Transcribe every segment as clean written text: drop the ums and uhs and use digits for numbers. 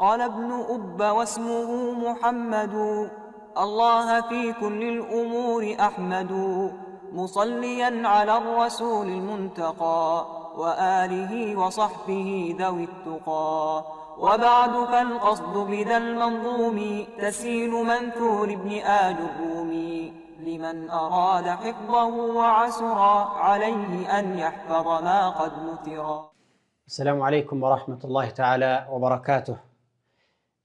قال ابن أب واسمه محمد الله في كل الأمور أحمد مصليا على الرسول المنتقى وآله وصحبه ذوي التقى وبعد فالقصد بذا المنظوم تسهيل منثور ابن آل الرومي لمن أراد حفظه وعسرا عليه أن يحفظ ما قد نثرا. السلام عليكم ورحمة الله تعالى وبركاته.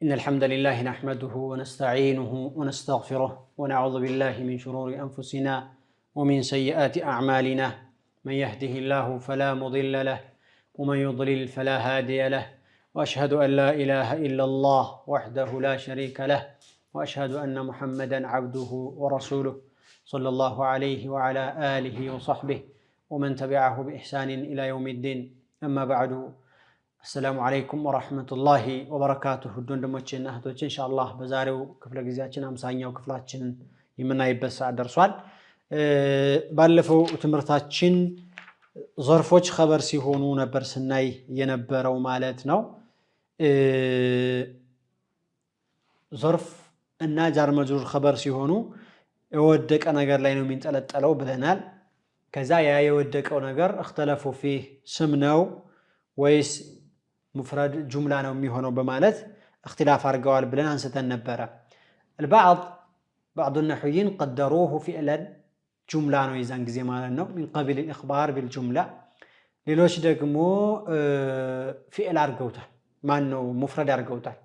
إن الحمد لله نحمده ونستعينه ونستغفره ونعوذ بالله من شرور أنفسنا ومن سيئات أعمالنا. من يهده الله فلا مضل له ومن يضلل فلا هادي له وأشهد أن لا إله إلا الله وحده لا شريك له وأشهد أن محمدا عبده ورسوله صلى الله عليه وعلى آله وصحبه ومن تبعه بإحسان إلى يوم الدين. أما بعد السلام عليكم ورحمة الله وبركاته. دون دموچنا እህቶች ኢንሻአላህ በዛሬው ክፍለ ጊዜያችን 50ኛው ክፍላችንን የምናይበት ሰዓት ደርሷል። ባለፈው ትምህርታችን ظرፎች خبر ሲሆኑ ነበር ስናይ የነበረው ማለት ነው። ظرፍ እና ጃር መጅሩር خبر ሲሆኑ የወደቀ ነገር ላይ ነው የሚንጠለጠለው ብለናል። ከዛ ያ የወደቀው ነገር اختلفوا فيه ስም ነው ወይስ مفرد جملة ነው የሚሆነው በማለት اختلاف አድርገዋል ብለን አንስተን ነበር። بعض النحويين قدروه فعلا جملة ነው የዛን ጊዜ ማለት ነው من قبل الإخبار بالجملة። ሌሎች ደግሞ فعل አድርገውታል ማን ነው مفرد አድርገውታል።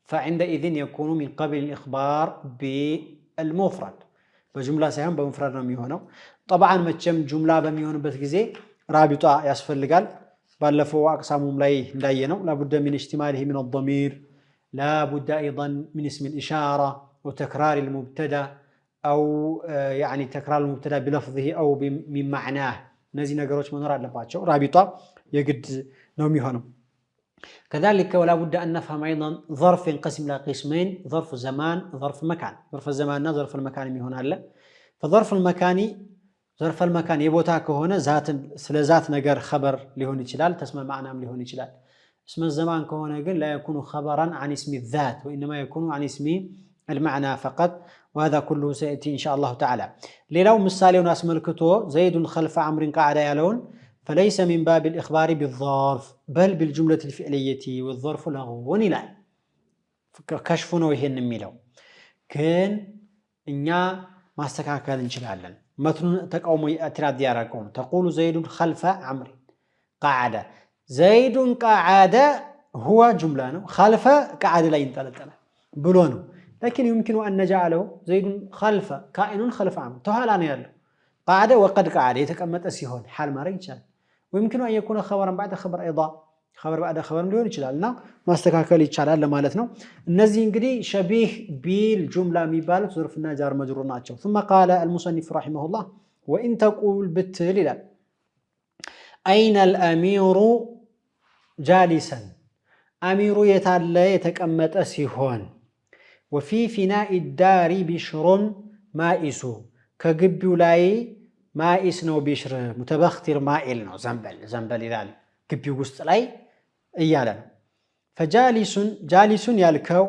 فعندئذ يكون من قبل الإخبار بالمفرد በجملة ሳይሆን በمفرد ነው የሚሆነው። طبعا መቼም جملة በሚሆንበት ጊዜ ራቢጣ ያስፈልጋል። ባለፈው አቅሳሙም ላይ እንዳየነው لابد من اشتماله من الضمير لابد ايضا من اسم الاشاره وتكرار المبتدا او يعني تكرار المبتدا بلفظه او من معناه እነዚህ ነገሮች መኖር አለባቸው። ራቢጣ የግድ ነው የሚሆነው። كذلك ولا بد ان نفهم ايضا ظرف ينقسم الى قسمين ظرف زمان ظرف مكان. ظرف الزمان እና ظرف المكان የሚሆን አለ። فظرف المكان ظرف المكان የቦታ ከሆነ ذات ስለ ذات ነገር خبر ሊሆን ይችላል ተስመ ማዕናም ሊሆን ይችላል። اسم الزمان ከሆነ ግን لا يكون خبرا عن اسم الذات وانما يكون عن اسم المعنى فقط وهذا كله سياتي ان شاء الله تعالى. ሌላው ምሳሌውን አስመልክቶ زيد خلف عمرو قاعده ያለውን فليس من باب الاخبار بالظرف بل بالجمله الفعليه والظرف لغو ይላል። ከሽፉ ነው ይሄን የሚለው ግን እኛ ማስተካከል እንችላለን። متن تقوم اعتراض يارقون تقول زيد خلف عمرو قاعده زيد قاعده هو جمله خلف قاعده لا ينطلطل بلو ነው لكن يمكن ان نجعله زيد خلف كائن خلف عمرو تهالا ነው ያለው قاعده وقد قاعده የተቀመጠ ሲሆን حال ማድረግ ይችላል። ويمكن ان يكون خبرا بعد خبر ايضا خبر بعد خبر ሊሆን ይችላልና ማስተካከል ይቻላል ለማለት ነው። እነዚህ እንግዲህ ሸቢህ ቢል ጁምላ የሚባሉት ظرፍና ጃር መጅሩር ናቸው። ثم قال المصنف رحمه الله وان تقول بتل ይላል اين الامير جالسا امير የታለ የተቀመጠ ሲሆን وفي فناء الدار بشر مائس ከግቢው ላይ ማኢስ ነው ቢሽር متبختر مائل ነው ዘንበል ይላል ግቢው ውስጥ ላይ እያለ ነው። فجالسون جالسون ያልከው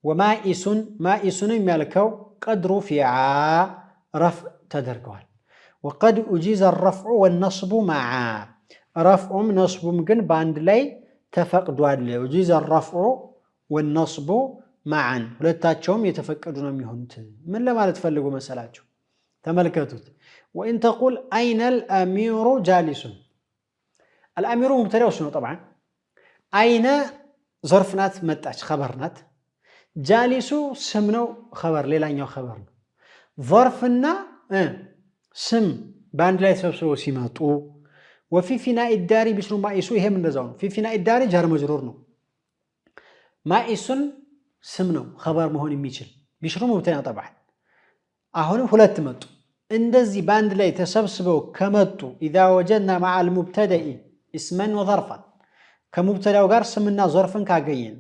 ومائسون مائسون ያልከው قد رفع رفع ተደርገዋል። وقد اجيز الرفع والنصب معا رفعም نصبም ግን በአንድ ላይ ተፈቅዷል። اجيز الرفع والنصب معا ሁለታቸውም የተፈቀዱ ነው የሚሆኑት። ምን ለማለት ፈልጎ መሰላችሁ? ተመልከቱት። وان تقول اين الامير جالس الامير مبتدا ነው طبعا አይነ ظرف ናት መጣች خبر ናት። ጃሊሱ ስም ነው خبر ሌላኛው خبر ነው። ظرፍና ስም በአንድ ላይ ተሰብስበው ሲመጡ وفي فناء الدار بشر مائس ይሄም እንደዛው ነው። في فناء الدار ጃር መጅሩር ነው። ማኢሱን ስም ነው خبر መሆን የሚችል ቢሽሩ ሙብተዳ طبعا አሁን ሁለት መጡ። እንደዚህ በአንድ ላይ ተሰብስበው ከመጡ اذا وجدنا مع المبتدا اسما وظرفا ከሙብተዳው ጋር ስምና ظرፍን ካገኘን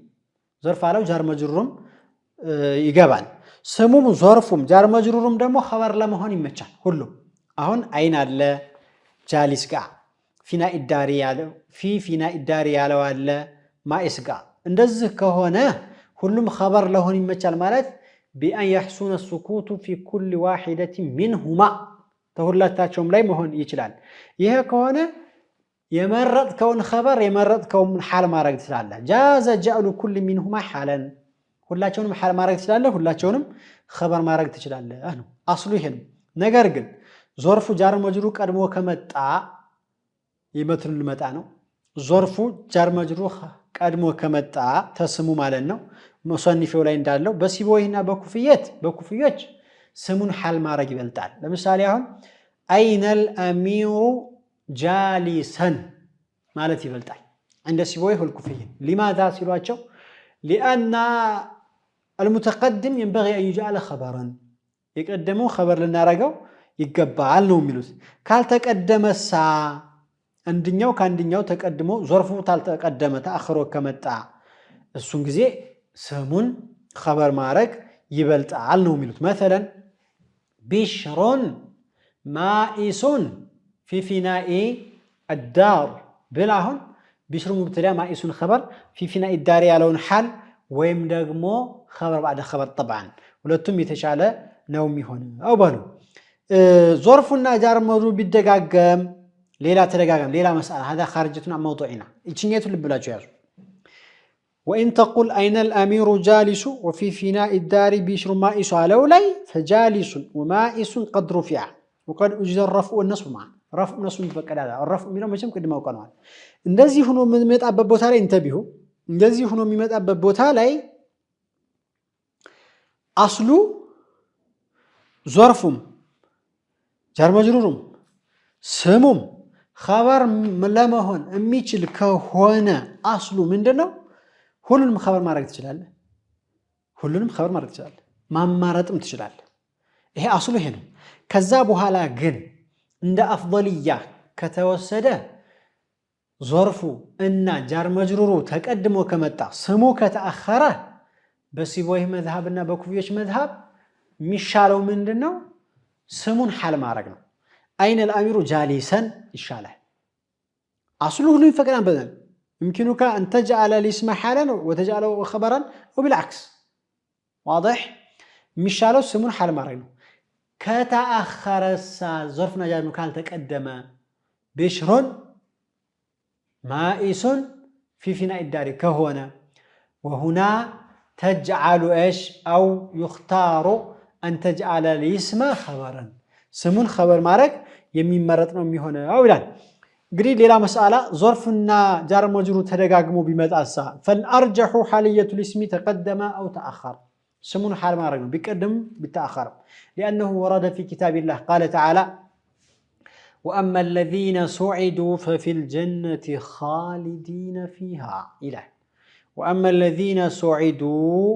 ظرፍ አለው ጃር መጅሩርም ይገባል። ስሙም ظرፉም ጃር መጅሩርም ደግሞ خبر ለመሆን ይመቻል ሁሉም። አሁን አይን አለ ጃሊስ ጋር ፊና ኢዳሪ ያለው ፊና ኢዳሪ ያለው አለ ማኢስ ጋር እንደዚህ ከሆነ ሁሉም خبر ለሆን ይመቻል ማለት بأن يحسن السكوت في كل واحدة منهما ተሁላታቸውም ላይ መሆን ይችላል ይሄ ከሆነ የመረጥከውን خبر የመረጥከውን حال ማድረግ ትችላለህ جاز جعل كل منهما حالا ሁላቸውንም حال ማድረግ ትችላለህ ሁላቸውንም خبر ማድረግ ትችላለህ ነው አስሉ ይሄ ነው ነገር ግን ዞርፉ ጃር መጅሩ ቀድሞ ከመጣ ይመትሉ ልመጣ ነው ዞርፉ ጃር መጅሩ ቀድሞ ከመጣ ተስሙ ማለት ነው ሙሰንፊው ላይ እንዳለው በሲቦይና በኩፍዮች ስሙን حال ማድረግ ይበልጣል ለምሳሌ አሁን አይነል አሚሩ ጃሊሰን ማለት ይበልጣል عند ሲቦይ والكوفيين لماذا ሲሏቸው لأن المتقدم ينبغي أن يجعل خبرا يقدموا خبر لنارجو ይገባል ነው የሚሉት ካልተቀደመሳ አንድኛው ካንድኛው ተቀድሞ ዞርፉ ታልተቀደመ ተአخሮ ከመጣ እሱን ጊዜ ስሙን خبر ማድረግ ይበልጣል ነው የሚሉት مثلا بشر مائس في فناء الدار بلاهن بشر مبتدا مائس خبر في فناء الدار ያለውን حال ወይም ደግሞ خبر بعد خبر طبعا ሁለቱም የተሻለ ነው የሚሆነው ባሉ ظرفنا جار موضوع بيدغاغم ليلا تدغاغم ليلا مساله هذا خارجتنا عن موضوعنا ايتشنيتو لبلاچو يازو وان تقول اين الامير جالس وفي فناء الدار بشر مائس على لي فجالس ومائس قد رفع وقد اجر الرفع والنصب معا رفع نصب بقدادا الرفع ميلو مچم قدم አውቀናል እንደዚህ ሆኖ የሚመጣበት ቦታ ላይ እንተቢሁ እንደዚህ ሆኖ የሚመጣበት ቦታ ላይ አስሉ ظرفም ጃር መጅሩሩም ስሙም خبر ለመሆን የሚችል ከሆነ አስሉ ምንድነው ሁሉንም خبر ማድረግ ትችላለህ ሁሉንም خبر ማድረግ ትችላለህ ማማረጥም ትችላለህ ይሄ አስሉ ይሄ ነው ከዛ በኋላ ግን እንደ አፍضልያ ከተወሰደ ظرፉ እና ጃር መጅሩሩ ተቀድሞ ከመጣ ስሙ ከተአخረ በሲቦይ መዝሐብና በኩፍዮች መዝሐብ ሚሻለው ምንድነው ስሙን حال ማድረግ ነው አይነ الامير جالسا ይሻላል አስሉ ሁሉ ይፈቀዳል በዘን يمكنك ان تجعل الاسم حالا وتجعله خبرا وبالعكس واضح ሚሻለው ስሙን حال ማድረግ ነው ከተአخረሳ ظرفنا ጃር መካል ተቀደመ بشر مائس في فناء الدار كهونه وهنا تجعل ايش او يختار أن تجعل الاسم خبرا سمون خبر مارك የሚመረጥ ነው የሚሆነው ይላል እንግዲህ ሌላ መስአላ ظرفና ጃር መጅሩር ተደጋግሞ ቢመጣሳ فالارجح حاليه الاسم تقدم او تاخر سمون حال مارك ነው ቢቀደም ቢታخر لانه ورد في كتاب الله قال تعالى واما الذين سعدوا ففي الجنه خالدين فيها الى واما الذين سعدوا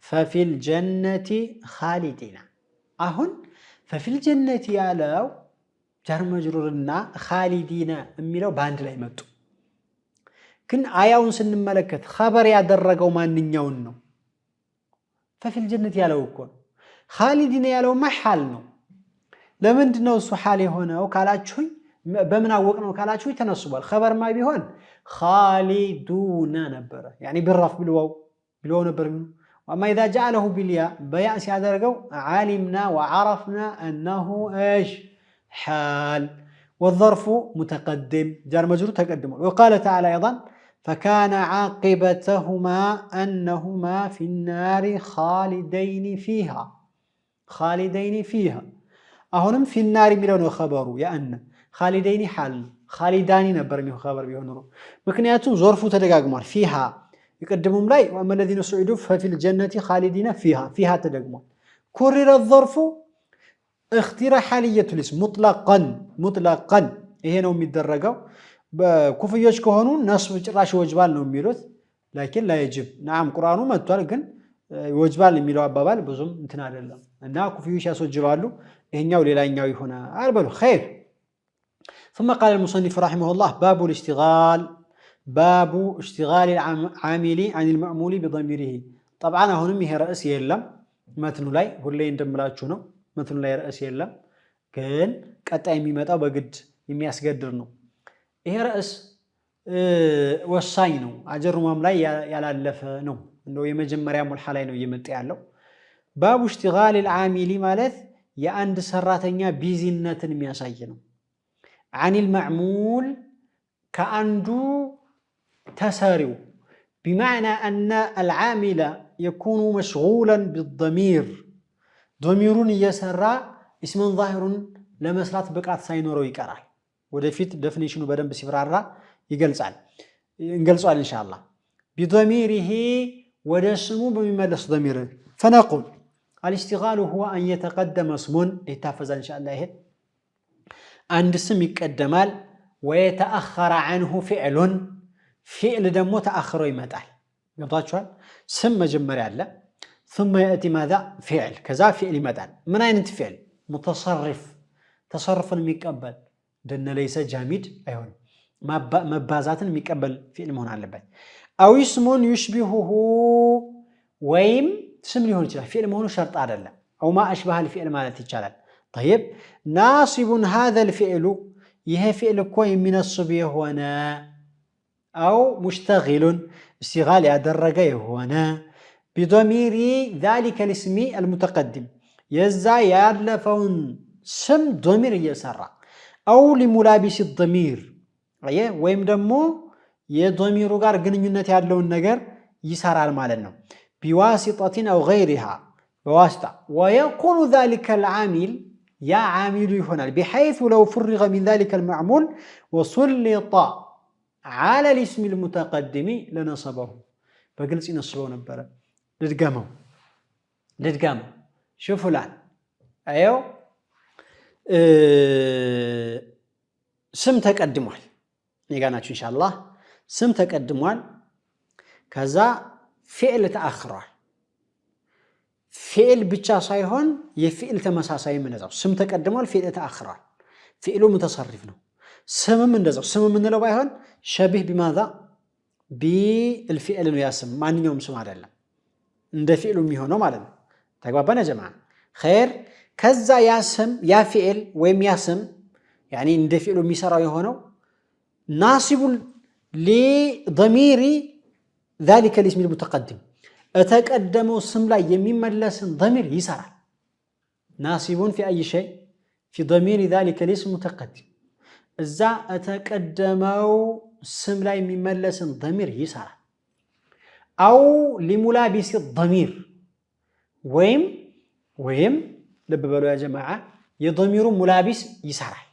ففي الجنة خالدين أهون ففي الجنة يالو جار مجرورنا خالدين أميلو باند لا يمتو كن آياون سن ملكت خبر يادرقو ما ننيونو ففي الجنة يالو يكون خالدين يالو ما حالنو لمن دنو سو حالي هنا وكالاتشوي بمنا وقنا وكالاتشوي تنصبال خبر ما بيهون خالدون نبرة يعني بالرف بالواو نبر منه وأما إذا جعله بالياء بيأس يادرقو علمنا وعرفنا أنه إيش حال والظرف متقدم جار مجرور تقدم وقال تعالى أيضا فكان عاقبتهما أنهما في النار خالدين فيها أهونم في النار ملون خبروا يأن خالدين حال خالداني نبر منه خبر بيهونرو مكنياتهم ظرف تدقاقمار فيها يقدمهم لاي وأما الذين سعدوا ففي الجنة خالدين فيها تدقمون كرر الظرف اختيار حالية الاسم مطلقا إيه نوم يدرجوا بكوفيوش كهونون نصب راش وجبال نوم ميروث لكن لا يجب نعم قرآنه ما تقول وجبال ميلو أبابال بزم انتنا لله أنها كوفيوش يسجبالو إهنياو للا إنياو هنا أربلو خير ثم قال المصنف رحمه الله باب اشتغال العامل عن المأمول بضميره طبعا هنا هي رأس يلم متن لاي ሁሌ እንደምላችሁ ነው መትኑ ላይ ራስ የለም ግን ቀጣይ የሚመጣው በግድ የሚያስገድር ነው ይሄ ራስ ወሳኝ ነው። አጀሩማም ላይ ያላለፈ ነው። እንደው የመጀመሪያ ሙልሃ ላይ ነው እየመጣ ያለው። ባቡ እሽቲጋል العامل ማለት የአንድ ሰራተኛ ቢዚነትን የሚያሳይ ነው። عن المعمول ከአንዱ ተሰሪው بمعنى أن العامل يكون مشغولا بالضمير ضميرون يسرى اسم ظاهر ለመስራት ብቃት ሳይኖረው ይቀራል። ወደፊት ዴፊኒሽኑ በደንብ ሲብራራ እንገልጿል ኢንሻአላህ። بضميره ወደ ስሙ በሚመለስ ضمير فنقول الاشتغال هو أن يتقدم اسم يتحفظ إن شاء الله عند اسم يقدمال ويتأخر عنه فعل دمو تأخره يمتعل قبطاتشوال سم مجمري على ثم يأتي ماذا فعل كذا فعل يمتعل من أين فعل متصرف تصرف الميقبل دن ليس جامد أيون مبازات الميقبل فعل مهون على البيت أو اسم يشبهه ويم اسم ليهون يجلال فعل مهون شرط عدلا أو ما أشبه الفعل مالتي يجلال طيب ناصب هذا الفعل يهي فعل كوي من الصبي هنا أو مشتغل استغال أدرجه هنا بضمير ذلك الاسم المتقدم يزا يالفون سم ضمير يسرع أو لملابس الضمير أيه ويم دمو يضمير غار جنينة يالون نجر يسرع المالنا بواسطة أو غيرها بواسطة ويكون ذلك العامل يا عامل هنا بحيث لو فرغ من ذلك المعمول وسلط على الاسم المتقدم لنصبه فقلت ينصبه نبرا لدقامه شوفوا الآن أيوه سم تقدموال يقاناتشو إن شاء الله سم تقدموال كذا فعل تأخرال فعل بيتشا سايهون يفعل تمساساي من ذا سم تقدموال فعل تأخرال فعله متصرف ነው سم من ذا سم من لو بايهون شبيه بماذا بالفعل ነው ያስም ማንኛውም ስም አይደለም እንደ فعل የሚሆነው ማለት ነው ተግባባን يا جماعه خير ከዛ ያስም ያ فعل ወይም ያስም يعني እንደ فعل የሚሰራው የሆነው ناصب لضمير ذلك الاسم المتقدم اتقدموا اسم ላይ የሚመለስን ضمير ይሰራል ناصب في اي شيء في ضمير ذلك الاسم المتقدم እዛ اتقدمው ስም ላይ የሚመለስን ضمير ይሰራል أو لملابس الضمير ወይም ልብ በሉ يا جماعه የضميሩ ሙላቢስ ይሰራል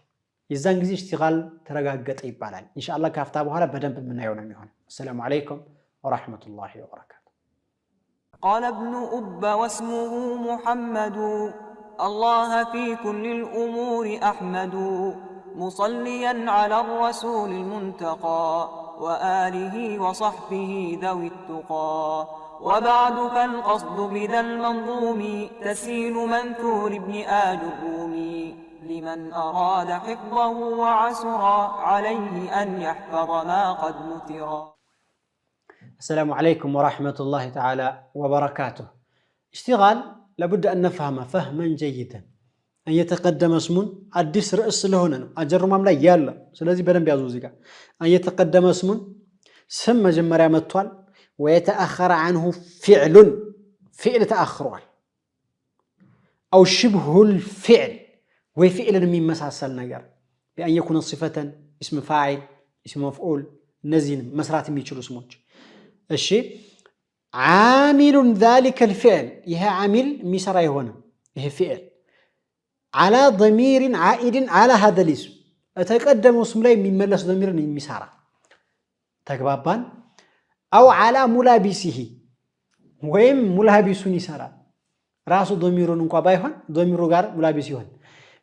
የዛን ጊዜ اشتغال ተረጋገጠ ይባላል ኢንሻአላህ ካፍታ በኋላ በደንብ የምናየው ነው የሚሆነው السلام عليكم ورحمة الله وبركاته قال ابن أب واسمه محمد الله في كل الأمور أحمد مصليا على الرسول المنتقى وآله وصحبه ذوي التقى وبعد فالقصد بذا المنظوم تسهيل منثور ابن آل الرومي لمن أراد حفظه وعسرا عليه أن يحفظ ما قد نثرا السلام عليكم ورحمة الله تعالى وبركاته اشتغال لابد أن نفهمه فهما جيدا أن يتقدم اسم أدس رأس لهنا أجر مملا يالا سلازي بدن بيازوزيك أن يتقدم اسم سم جمريا متوال ويتأخر عنه فعل تأخر أو شبه الفعل وفعل من مساسل نجار بأن يكون صفة اسم فاعل اسم مفعول نزين مسرات ميتشلو اسموج الشيء عامل ذلك الفعل يها عامل ميسرا هنا يها فعل على ضمير عائد على هذا الاسم أتقدم اسم لا يملس ضمير ميسرا تكبابان أو على ملابسه ويم ملابس يسرا راس ضمير نقا بايهون ضمير غير ملابس يهون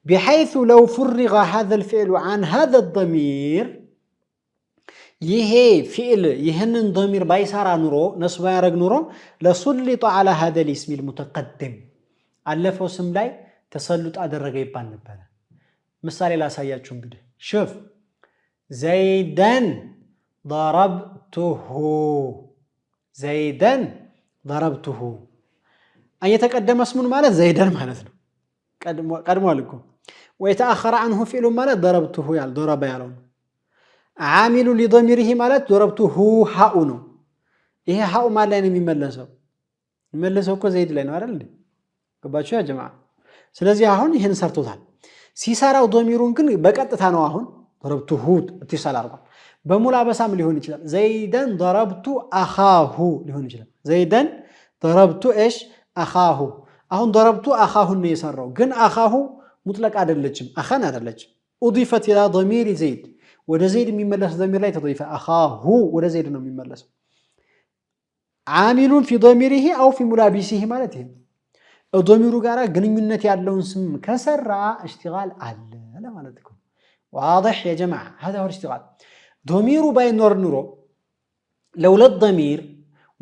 بحيث لو فرغ هذا الفعل عن هذا الضمير يهي فعل يهنن ضمير بايسارا نورو نصب يارق نورو لسلط على هذا الاسم المتقدم ألفو اسم لاي تسلط أدرق يبان نبالا مثالي لا ساياتشو انقده شوف زيدا ضربته أن يتقدم اسم مالا زيدا مالتنا قدموا لكم ويتأخر عنه فعل مالا ضربته ضرب يالون عامل لضميره ማለት ضربته ሃኡ ነው ይሄ ሃኡ ማለት ላይ ነው የሚመለሰው እኮ ዘይድ ላይ ነው አይደል እንዴ ገባችሁ ያ ጀማዓ ስለዚህ አሁን ይሄን ሰርቶታል ሲሰራው ضميሩን ግን በቀጥታ ነው አሁን ضربته اتصال አርጓል በሙላበሳም ሊሆን ይችላል ዘይደን ضربت اخاه ሊሆን ይችላል ዘይደን ضربت ايش اخاه አሁን ضربت اخاه ነው የሰራው ግን اخاه ሙጥለቅ አይደለችም አኻን አይደለችም اضيفت الى ضمير زيد ወደ ዘይድ የሚመለስ ضمير ላይ ተضيف اخاه ወደ ዘይድ ነው የሚመለሰው عامل في ضميره او في ملابسه ማለት ይሄ ضميሩ ጋራ ግንኙነት ያለውን ስም ከሰራ اشتغال አለ ለማለት ነው واضح يا جماعه هذا هو الاشتغال ضمير باينور نورو لولا الضمير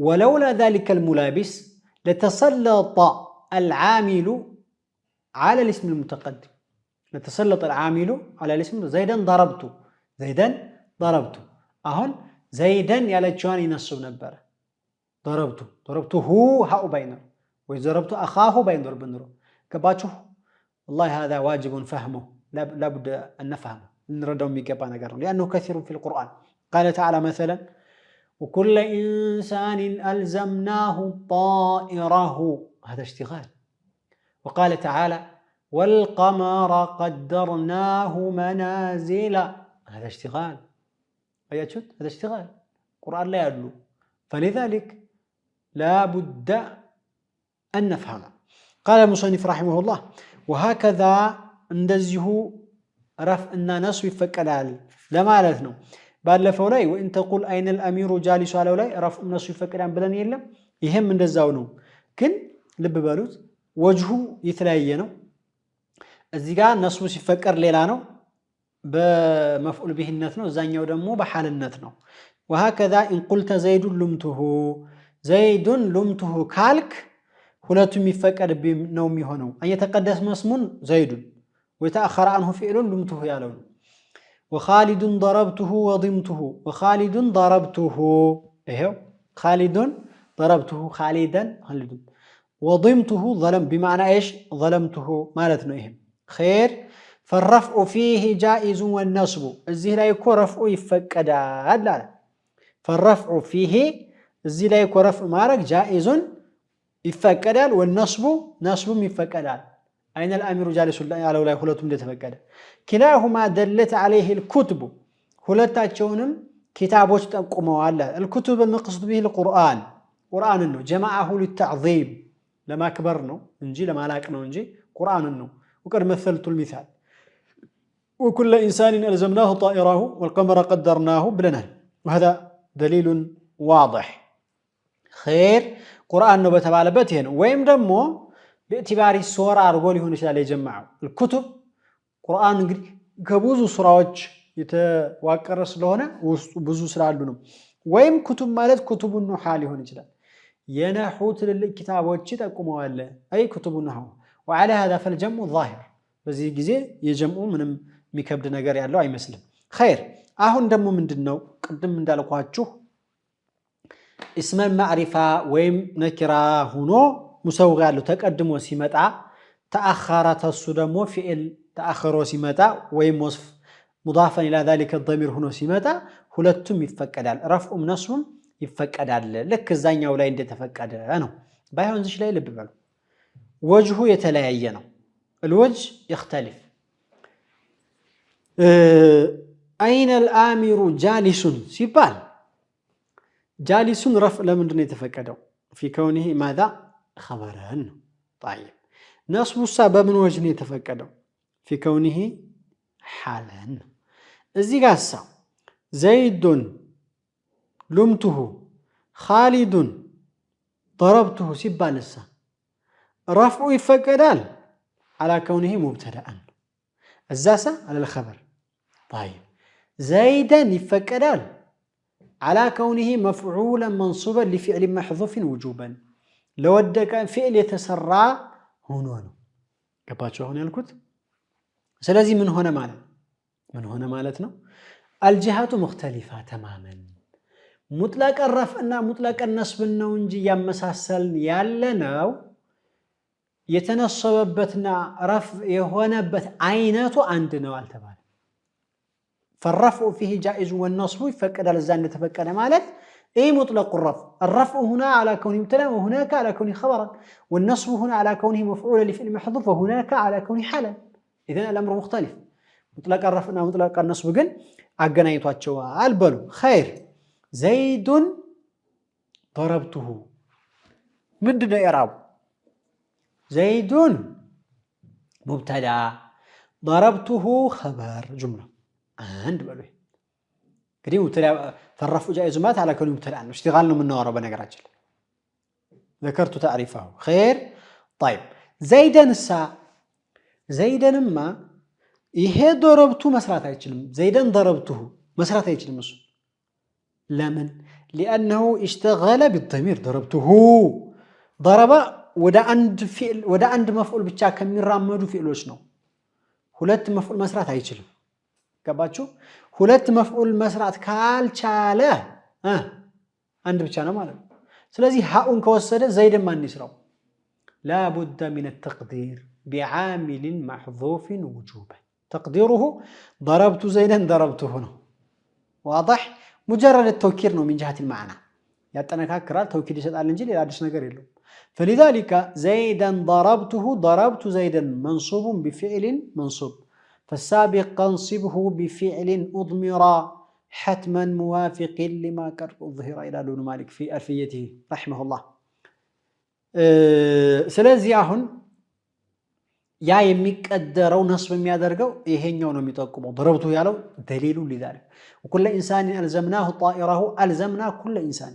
ولولا ذلك الملابس لتسلط العامل على الاسم المتقدم لتسلط العامل على الاسم زيدا ضربته اهون زيدا ያለችዋን ይነስብ ነበር ضربته هاو باينر وضربت اخاه باينور بنرو ገባችሁ والله هذا واجب فهمه لابد ان نفهمه نردو ميقبا ነገር ነው لانه كثير في القرآن قال تعالى مثلا وكل انسان الزمناه طائره هذا اشتغال وقال تعالى والقمر قدرناه منازل هذا اشتغال اياتشوت هذا اشتغال القرآن لا يدلو فلذلك لا بد أن نفهمه قال المصنف رحمه الله وهكذا እንደዚሁ رفعنا نصب يفقدال ለማለት ነው ባለፈው ላይ وان تقول اين الامير جالس አለው ላይ رفع نصب يفقدان ብለን የለም ይሄም እንደዛው ነው ግን ልብ በሉት ወጅሁ የተለያየ ነው እዚህ ጋር ነስቡ ሲፈቀር ሌላ ነው በመፍዑል ቢህነት ነው እዛኛው ደግሞ በሐልነት ነው وهكذا ان قلت زيد لمته ካልክ ሁለቱም ይፈቀድ ነው የሚሆነው እየተቀደስ መስሙን ዘይድ ويتأخر عنه فعل لمته ያለው وخالد ضربته ይሄው خالد ضربته خالدا وضمته ظلم بمعنى ايش ظلمته ማለት ነው ይሄ خير فالرفع فيه جائز والنصب እዚህ ላይ እኮ ረፍዑ ይፈቀዳል አለ فالرفع فيه እዚህ ላይ እኮ ረፍዕ ማድረግ جائز ይፈቀዳል والنصب نصبም ይፈቀዳል اين الامير جالس ያለው ላይ ሁለቱም እንደተፈቀደ كلاهما دلت عليه الكتب ሁለታቸውንም ኪታቦች ጠቁመዋል الكتب المقصود به القرآن ቁርአን ነው جمعه للتعظيم ለማክበር ነው እንጂ ለማላቅ ነው እንጂ ቁርአን ነው وقد مثلت المثال وكل انسان الزمناه طائره والقمر قدرناه بلنا وهذا دليل واضح خير ቁርአን ነው በተባለበት ይሄ ነው ወይም ደግሞ በእቲባሪ ሱራ አርጎ ሊሆን ይችላል የጀማዓው الكتب ቁርአን እንግዲህ ከብዙ ሱራዎች የተዋቀረ ስለሆነ ውስጡ ብዙ ስላሉ ነው ወይም ኩቱብ ማለት ኩቱብ ኑሃ ሊሆን ይችላል የነሑ ትልልቅ ኪታቦች ተጠቁመዋል አይ ኩቱብ ኑሃ وعلى هذا فالجمع ظاهر በዚህ ጊዜ የጀምዑ ምንም የሚከብድ ነገር ያለው አይመስልም خير አሁን ደግሞ ምንድነው ቅድም እንዳልኳችሁ اسم المعرفة ويم نكرة هنا مسوغ له تقدم وسيمتا تأخرت السدم فعل تأخر وسيمتا ويم وصف مضافا إلى ذلك الضمير هنا سيمتا ሁለቱም ይፈቀዳል ረፍዑም ነስቡም ይፈቀዳል ልክ እዛኛው ላይ እንደተፈቀደ ነው ባይሆን እዚህ ላይ ልብ በሉ ወጅሁ የተለያየ ነው الوجه يختلف أين الآمر جالس ሲባል جالسون رفع لمندن يتفقدوا في كونه ماذا خبرا طيب نصب السبب من وجه يتفقدوا في كونه حالا ازي قاسا زيد لمته خالد ضربته سبا لسا رفع يفقدال على كونه مبتدأ الزاسة على الخبر طيب زيدا يفقدال على كونه مفعولا منصوبا لفعل محذوف وجوبا لو ودك فعل يتسرع هنا ገባችሁ አሁን ያልኩት ስለዚህ ምን ሆነ ማለት ነው الجهات مختلفة تماما مطلق الرفع እና مطلق النصب ነው እንጂ ያመሳሰልን ያለነው የተነሰበበትና ረፍ የሆነበት አይነቱ አንድ ነው አልተባለ فالرفع فيه جائز والنصب يفقد على الزان تفقد مالت اي مطلق الرفع. الرفع هنا على كونه مبتدا وهناك على كونه خبرا، والنصب هنا على كونه مفعولا لفعل محذوف وهناك على كونه حالا. اذا الامر مختلف. مطلق الرفع ومطلق النصب ግን አገናኝቷቸዋል በሉ። خير زيد ضربته ምንድነው ኢዕራቡ? زيد مبتدا ضربته خبر جمله عند በሉ። እንግዲህ مبتدا فالرفع جائز مات على كونه مبتدا ነው። اشتغال ነው የምናወራው በነገራችን ላይ ذكرت تعريفه. خير طيب زيدንማ ይሄ ضربቱ መስራት አይችልም። زيدን ضربته መስራት አይችልም እሱ ለምን? لانه اشتغل بالضمير ضربته ضرب ወደ አንድ መፍዑል ብቻ ከሚራመዱ ፊዕሎች ነው። ሁለት መፍዑል መስራት አይችልም። ገባችሁ? ሁለት መፍዑል መስራት ካልቻለ አንድ ብቻ ነው ማለት ነው። ስለዚህ ሃኡን ከወሰደ ዘይድን ማን ይስራው? لا بد من التقدير بعامل محذوف وجوبا. تقديره ضربت زيدا ضربته هنا. واضح؟ مجرد التوكيد ነው من جهة المعنى ያጠነካክራል። ተውኪድ ይሰጣል እንጂ ሌላ አዲስ ነገር የለውም። فلذلك زيدا ضربته ضربت زيدا منصوب بفعل منصوب فالسابق انصبه بفعل أضمر حتما موافق لما قد ظهر إلى ابن مالك في ألفيته رحمه الله. ስለዚህ አሁን ያ የሚቀደረው ነስብ የሚያደርገው ይሄኛው ነው የሚጠቁመው። ضربته ያለው دليل لذلك وكل إنسان ألزمناه طائره ألزمنا كل إنسان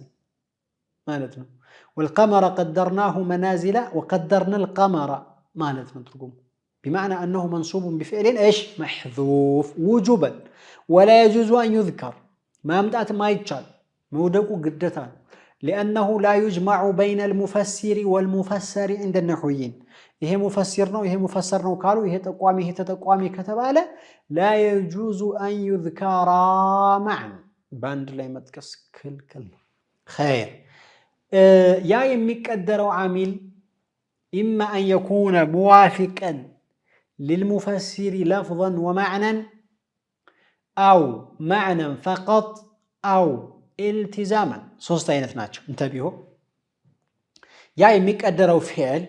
ማለት ነው። والقمر قدرناه منازل وقدرنا القمر ማለት ነው ትርጉሙ بمعنى أنه منصوب بفعل إيش محذوف وجوبا ولا يجوز أن يذكر ما مدأت ما يتشال مودقو قدتان لأنه لا يجمع بين المفسر والمفسر عند النحويين. إيه مفسر نو إيه مفسر نو قالوا إيه تقوامي إيه تقوامي كتباله لا يجوز أن يذكرا معا باند لا يمتكس كل كلمة. خير يا يمكدر عامل إما أن يكون موافقا للمفسر لفظا ومعنى أو معنى فقط أو التزاما. ሶስት አይነት ናቸው እንተቢሁ። ያ የሚቀደረው ፊዕል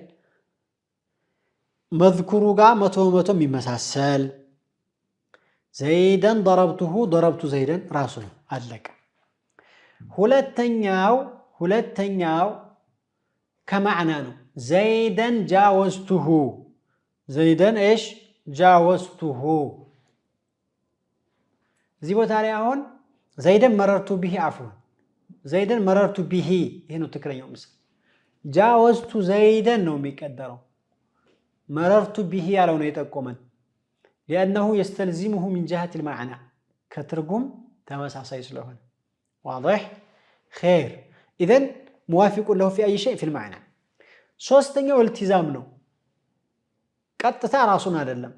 መዝኩሩ ጋር መቶ የሚመሳሰል ዘይደን ضربته ضربت ዘይደን ራሱ ነው አለቀ። ሁለተኛው ከማዕና ነው። ዘይደን ጃወዝቱሁ ዘይደን ايش ጃወዝቱሁ። እዚህ ቦታ ላይ አሁን ዘይደን መረርቱ ቢሂ አፍወን ዘይደን መረርቱ ቢሂ ይሄ ነው ትክክለኛው ምስል። ጃወዝቱ ዘይደን ነው የሚቀደረው። መረርቱ ቢሂ ያለው ነው የጠቆመን لأنه يستلزمه من جهة المعنى كترجم تمساسي ስለሆነ واضح. خير إذن موافق له في أي شيء في المعنى. ሶስተኛው التزام ነው። ቀጥታ ራሱን አይደለም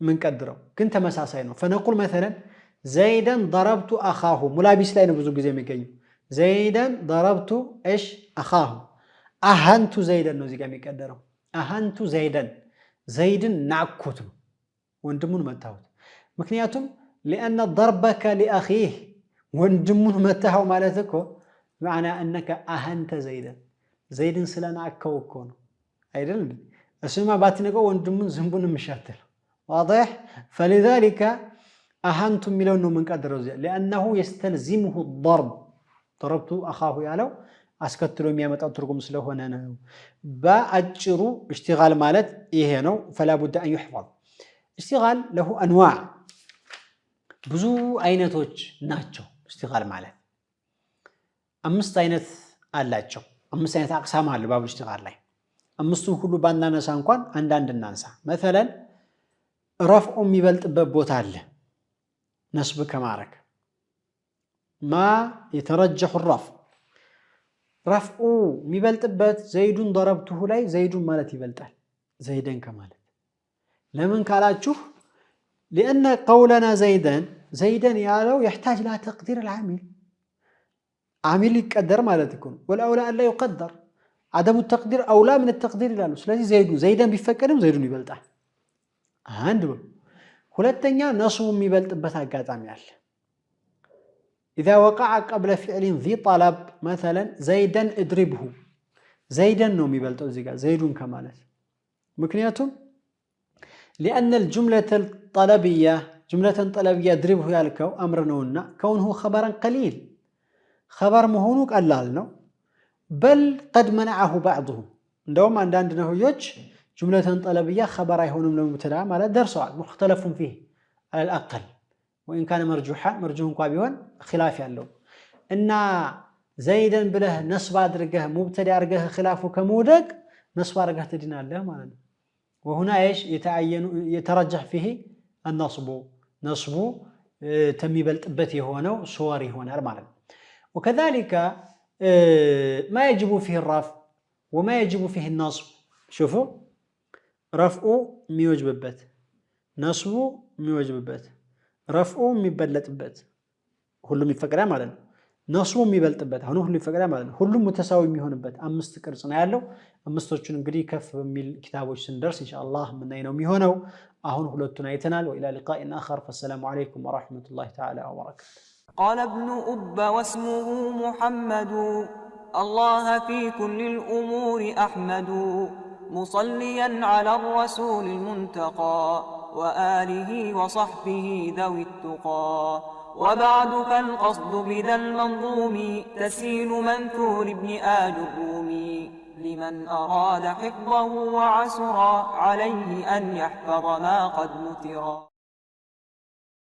ምን ቀድረው ግን ተመሳሳይ ነው። فنقول مثلا زيدا ضربت أخاه ملابس ላይ ነው ብዙ ጊዜ የሚገኘው زيدا ضربت ايش اخاه اهنت زيدا ነው እዚህ ጋር የሚቀደረው اهنت زيدا زيدን ናኩት ወንድሙን መታሁት። ምክንያቱም لأن ضربك لأخيه ወንድሙን መታው ማለት እኮ معنى أنك أهنت زيدا زيدን ስለናከው እኮ ነው አይደል? እሱማ ባትነቀው ወንድሙን ዝምቡን ምሻተል واضح. فلذلك أهنت የሚለውን ነው የምንቀድረው لأنه يستلزمه الضرب ضربت أخاه ያለው አስከትሎ የሚያመጣው ትርጉም ስለሆነ ነው። በአጭሩ اشتغال ማለት ይሄ ነው። فلا بد أن يحفظ. اشتغال له أنواع ብዙ አይነቶች ናቸው። اشتغال ማለት አምስት አይነት አላቸው። አምስት አይነት አቅሳም አለ ባቡ اشتغال ላይ። አምስቱን ሁሉ ባናነሳ እንኳን አንዳንድ እናንሳ። مثلا رفع የሚበልጥበት ቦታ አለ ነስብ ከማረክ ما يترجح الرفع رفع የሚበልጥበት ዘይዱን ضربته ላይ ዘይዱን ማለት ይበልጣል ዘይደን ከማለት ለምን ካላችሁ لأن قولنا زيدا ያለው يحتاج لا تقدير العامل عامل يقدر ማለት ይኩን والأولى أن لا يقدر عدم التقدير أولى من التقدير ይላሉ። ስለዚህ ዘይዱን ቢፈቀድም ዘይዱን ይበልጣል አንድ ሁለተኛ ነስቡ የሚበልጥበት አጋጣሚ አለ إذا وقع قبل فعل ذي طلب مثلا زيدا اضربه زيدا ነው የሚበልጠው እዚህ ጋር زيدون ከማለት ምክንያቱም لأن الجملة الطلبية جملة طلبية اضربه ያልከው أمر ነውና كونه خبرا قليل خبر መሆኑ ቀላል ነው بل قد منعه بعضهم እንደውም አንዳንድ ነህዮች جملة طلبية خبر አይሆንም ለሙብተዳ ማለት ደርሰዋል مختلف فيه على الأقل وإن كان مرجوحا مرجوح እንኳን ቢሆን خلاف ያለው እና زيدا ብለህ ነስብ አድርገህ ሙብተዳ አድርገህ خلافه ከመውደቅ ነስብ አድርገህ ትድናለህ ማለት ነው وهنا ايش يترجح فيه النصب نصب ተሚበልጥበት የሆነው ሱወር ይሆናል ማለት ነው وكذلك ما يجب فيه الرفع وما يجب فيه النصب شوفوا رفع የሚወጅብበት نصب የሚወጅብበት رفع የሚበለጥበት ሁሉም ይፈቀዳል ማለት ነው ነስቡ የሚበልጥበት አሁን ሁሉ ይፈቀዳል ማለት ነው ሁሉም ሙተሳዊ የሚሆንበት አምስት ቅርጽ ነው ያለው አምስቶቹን እንግዲህ ከፍ በሚል ኪታቦች ስንደርስ ኢንሻአላህ ምን ነው የሚሆነው አሁን ሁለቱን አይተናል وإلى لقاء آخر فالسلام عليكم ورحمة الله تعالى وبركاته قال ابن أب واسمه محمد الله في كل الأمور أحمد مصليا على الرسول المنتقى وآله وصحبه ذوي التقى وبعد فالقصد بذا المنظوم تسهيل منثور ابن آل الرومي لمن أراد حفظه وعسرا عليه أن يحفظ ما قد نثرا